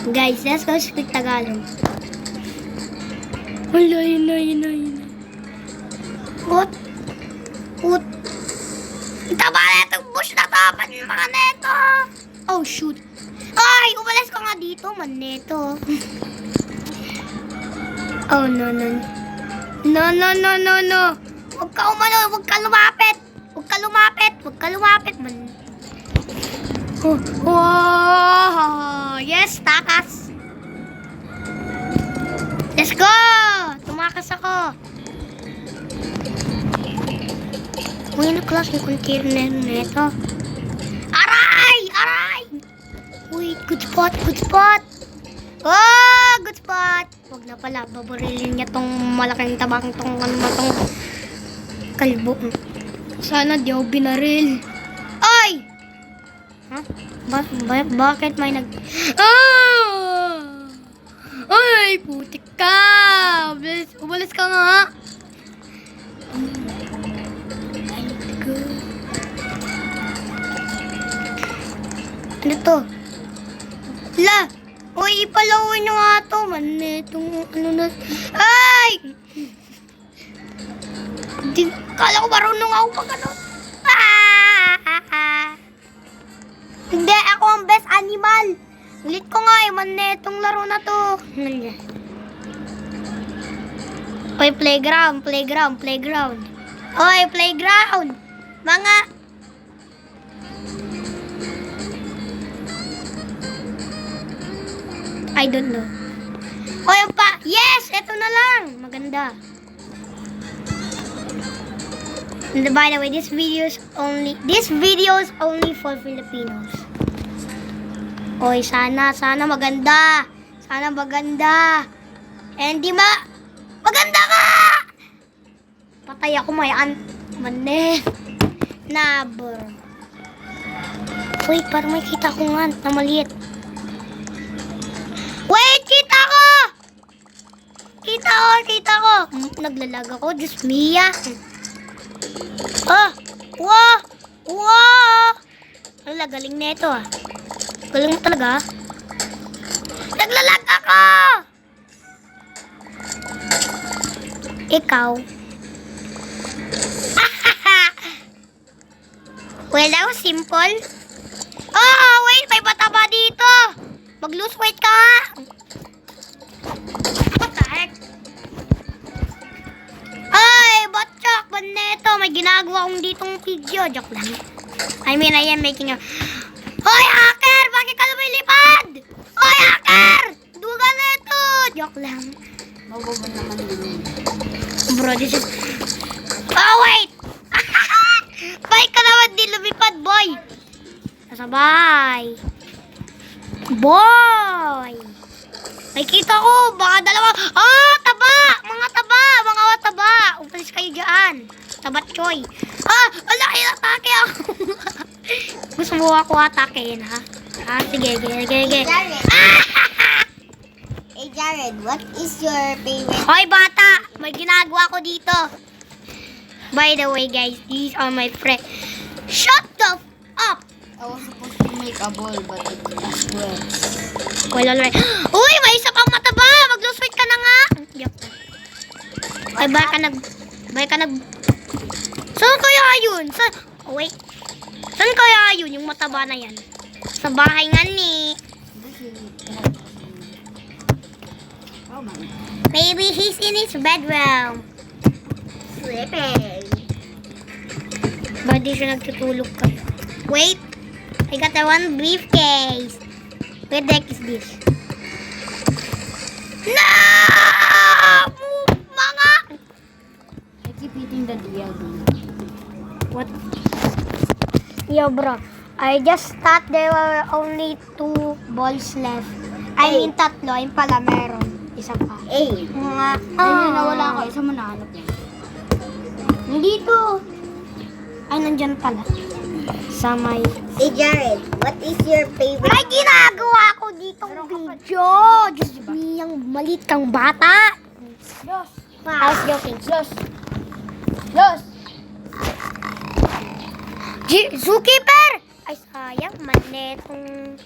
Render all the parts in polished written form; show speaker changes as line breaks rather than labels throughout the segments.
Guys, let's go speak Tagalog. Wala, yun na. What? Taba na itong bush na to. Mga neto. Oh, shoot. Ay, umalis ka nga dito, man neto. Oh, no. No. Huwag ka umano, huwag ka lumapit, man. Oh, yes, takas. Let's go! Tumakas ako. Uy, ano klaseng container na ito? Aray! Uy, good spot. Oh, good spot. Huwag na pala, babarilin niya tong malaking tabang tong kalbo. Sana di ako binaril. Ay! Huh? Bakit may Ay, putik ka! Umalis ka nga! Ano to? La! Uy, ipalawin nyo nga to. Itong Ay! Kala ko marunong ako pag ano. Hindi, ako ang best animal. Ulit ko nga itong laro na to. Oy, playground. Oy, playground. Mga... I don't know. Oy, pa. Yes! Ito na lang. Maganda. And by the way, this video is only for Filipinos. Oy, sana maganda. And di maganda ka! Patay ako mane. Never. Wait, parang may kita ko nga na maliit. Wait, kita ko! Kita ko. Naglalag ako, Diyos Mia. Wow! Wala, galing na ito ah. Galing mo talaga. Naglalag ako! Ikaw. Well, that was simple. Oh, wait, may pataba dito. Mag-lose weight ka. What the heck? Ay, botchok, neto. May ginagawa akong ditong video. Joke lang. I am making a... Hoy, hacker! Bakit ka lumilipad? Hoy, hacker! Duga neto! Joke lang.
Mabubo naman yun.
Bro, this is... Oh, wait! Bye ka naman, di lumipad, boy! Nasabay! Boy! May kita ko, baka dalawa... Taba! Mga taba! Umpalis kayo dyan. Tabat choy. Wala kayo atake ako. Gusto mo ako atakein, ha? Sige.
Jared. Hey, Jared, what is your favorite?
Hoy, bata! May ginagawa ko dito. By the way, guys, these are my friends. Shut the up!
I was supposed to make a ball, but it as well.
Wala. Uy, may isa pang mataba! Mag-lose weight ka na nga! Yup. Ay, baka nag... Saan kaya yun? Wait. Saan kaya yun, yung mataba na yan? Sa bahay nga ni... Maybe he's in his bedroom.
Sleeping.
Ba't di siya nagtutulog ka? Wait. I got one briefcase. Where the heck is this? No! Mga...
I keep eating the diagonal.
What? Yo, bro. I just thought there were only 2 balls left. I mean, 3. Ayun pala, meron. Isa pa. Mga...
Ayun, nawala ako. Isa mo nahanap niya.
Nandito. Ay, nandyan pala. Sa may...
Hey, Jared, what is your favorite?
May ginagawa ko ditong video. Diyos me, yung maliit kang bata. I was joking. Zookeeper! Ay, sayang. Manetong...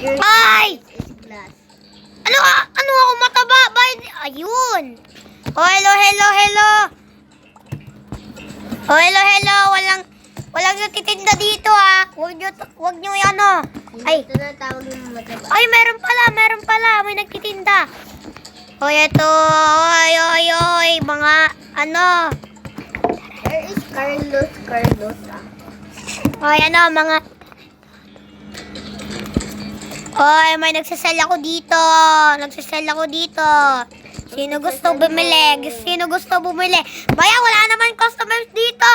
Your
Ay!
is glass.
Ano ako mataba? Ayun. Oh, hello, hello, hello. Oh, hello, hello. Walang nagtitinda dito, ha. Huwag nyo ano. Ay,
Ito na tawag yung mataba.
ay, meron pala. May nagtitinda. Hoy, ito. Oy. Mga, ano.
There is Carlos.
Hoy, ano, mga. Hoy, may nagsasell ako dito. Sino gusto bumili? Baya, wala naman customers dito.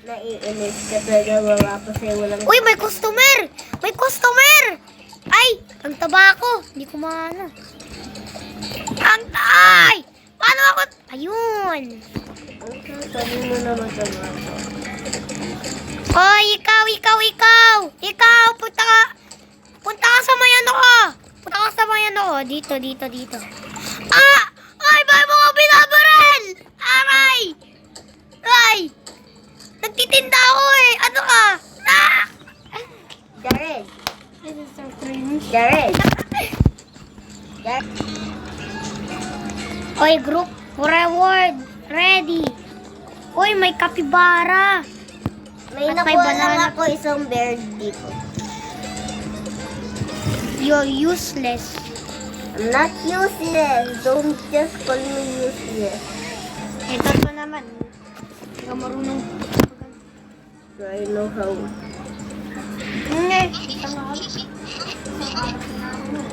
Naiinis ka talaga, wala kasi walang...
Uy, may customer! Ay, ang taba ko. Hindi ko maano. Ay! Paano ako? Ayun.
Sabi mo na mataba ko.
Hoy, ikaw. Punta ka sa mayan ako. Dito. Ah! Ay, bakit mo ko binabaril? Aray! Ay! Nagtitinda ako eh. Ano ka? Ah!
Jared!
This is so cringe.
Jared!
Oy, group reward. Ready. Oy, may kapibara.
May
At may
nakuha
banana.
lang ako isang bear dito.
You're useless.
I'm not useless. Don't just call me useless.
Ito pa naman. Hindi ka marunong.
So I know how.
Hindi.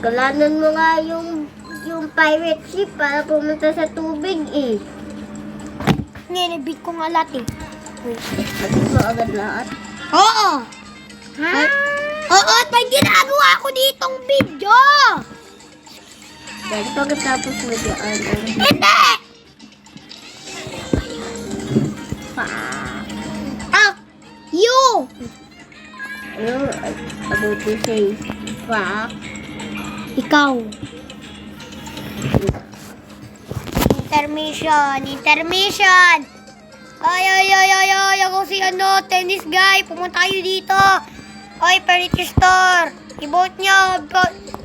Kalanan mo nga yung pirate ship para pumunta sa tubig eh.
Ninibig ko nga lahat eh.
Bakit mo agad lahat?
Oo. Ha? Oo, at may ginagawa ko ditong video.
Dahil pagkatapos mo dyan.
Hindi. Ah, you.
Ano? About to say, fuck.
Ikaw. Intermission. Ay, ako si tennis guy. Pumunta tayo dito. Ay, furniture store. I-vote nyo.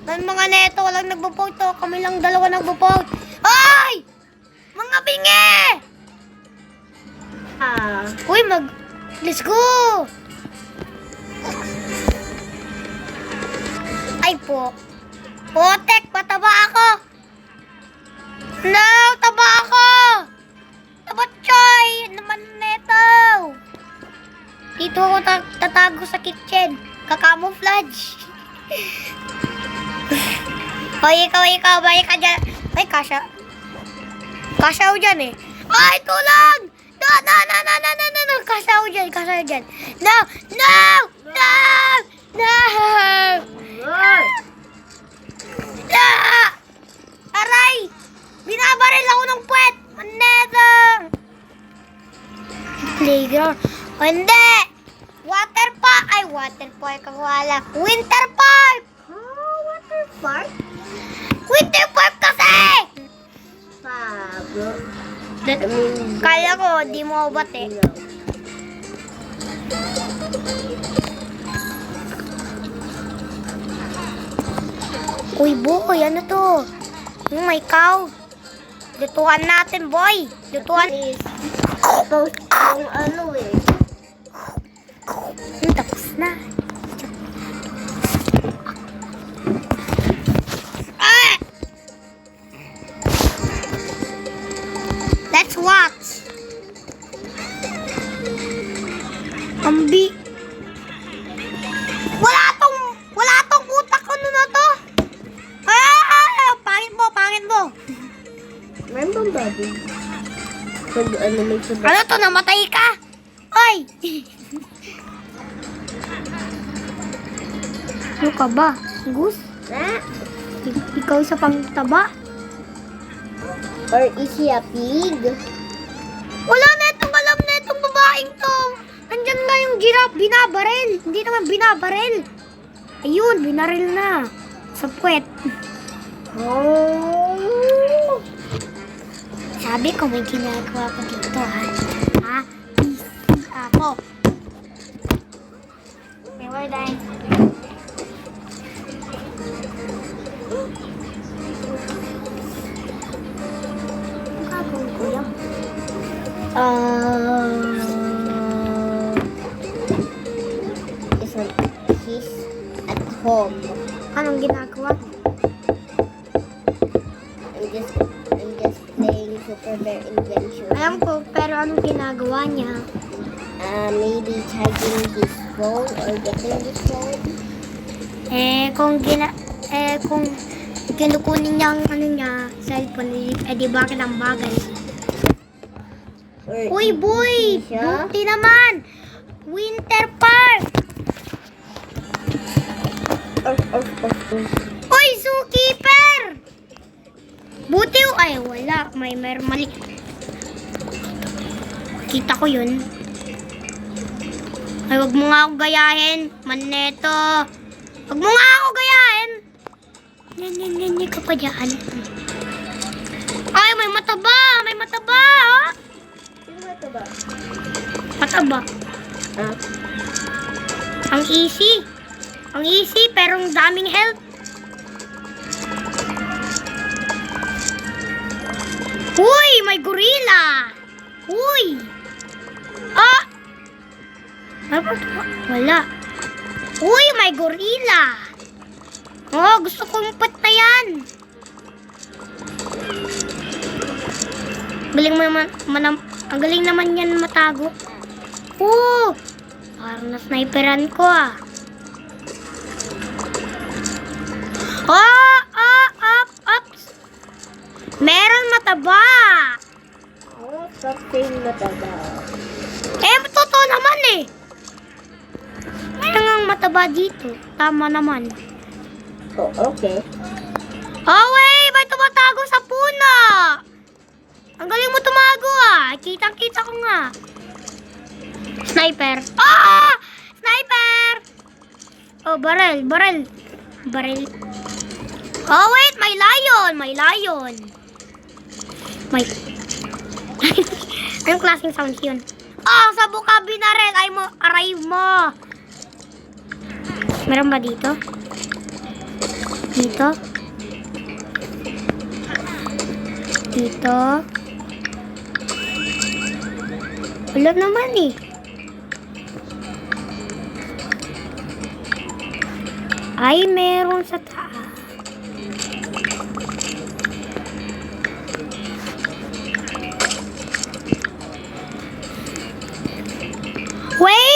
Ng mga neto, walang nagbo-vote to. Kami lang dalawa nagbo-vote. Ay! Mga bingi! Uy, let's go! Ay po. Potek, pataba ako. No, taba ako. Taba choy. Naman neto. Dito ako tatago sa kitchen. Kakamouflage. Hoy, ikaw. Balik ka dyan. Ay, kasha. Kasha ako dyan eh. Ay, tulang! No. Kasha ako dyan. No! Aray! Binabaril ako ng puwet! Manetang! Playground. O hindi! Water park ang wala. Winter park!
Water park?
Winter park kasi!
Bro.
Kala ko, di mo ubat eh. Uy, boy, ano to? May cow. Lutuan natin, boy. Lutuan.
Post yung ano eh.
Tapos na. Ah! Let's watch. Ambi. Wala tong utak ko na to. Pangit mo.
Meron bang baboy? Pag ano may sabay.
Ano to, namatay ka? Ay! Ano ka ba? Goose? Ikaw isa pang taba?
Or is he a pig?
Wala na alam na itong babaeng to. Andyan nga yung giraffe, binabaril. Hindi naman binabaril. Ayun, binaril na. Sa puwet.
Oh!
Sabi ko may ginagawa ko dito, ha? Ha? Ako. Okay, we're done. anong ginagawa niya?
Maybe charging his phone or getting his phone.
Kung kinukunin niya ang ano niya, cellphone, di bakit ang bagay?
Or
Uy, boy!
siya.
Buti naman! Winter Park! Uy, zookeeper! Buti ay, wala. Meron mali. Kita ko yun. Ay, wag mo nga ako gayahin. Maneto. Wag mo nga ako gayahin. Yan ka pa dyan. Ay, may mataba. May mataba. Oh.
Sino ba ito ba?
Mataba.
Ah,
Ang easy. Ang easy, pero ang daming health. Uy, may gorilla. Uy. Ah. Ano ba ito? Wala. Uy, may gorilla. Oh, gusto kong pat na yan. Galing naman, ang galing naman yan matago. Oh, parang na-sniperan ko ah. Oh, ups. Meron mataba.
something mataba.
Totoo naman eh. Meron nga mataba dito. Tama naman.
Oh, okay.
Oh, wait! May tumatago sa puno! Ang galing mo tumago ah! Kitang-kita ko nga. Sniper. Ah! Sniper! Oh, barrel. Oh, wait! May lion! May... Anong klaseng sounds yun? Oh, sa buka binarel! Arrive mo! Meron ba dito? Dito? Wala naman eh. Ay, meron sa taas. Wait!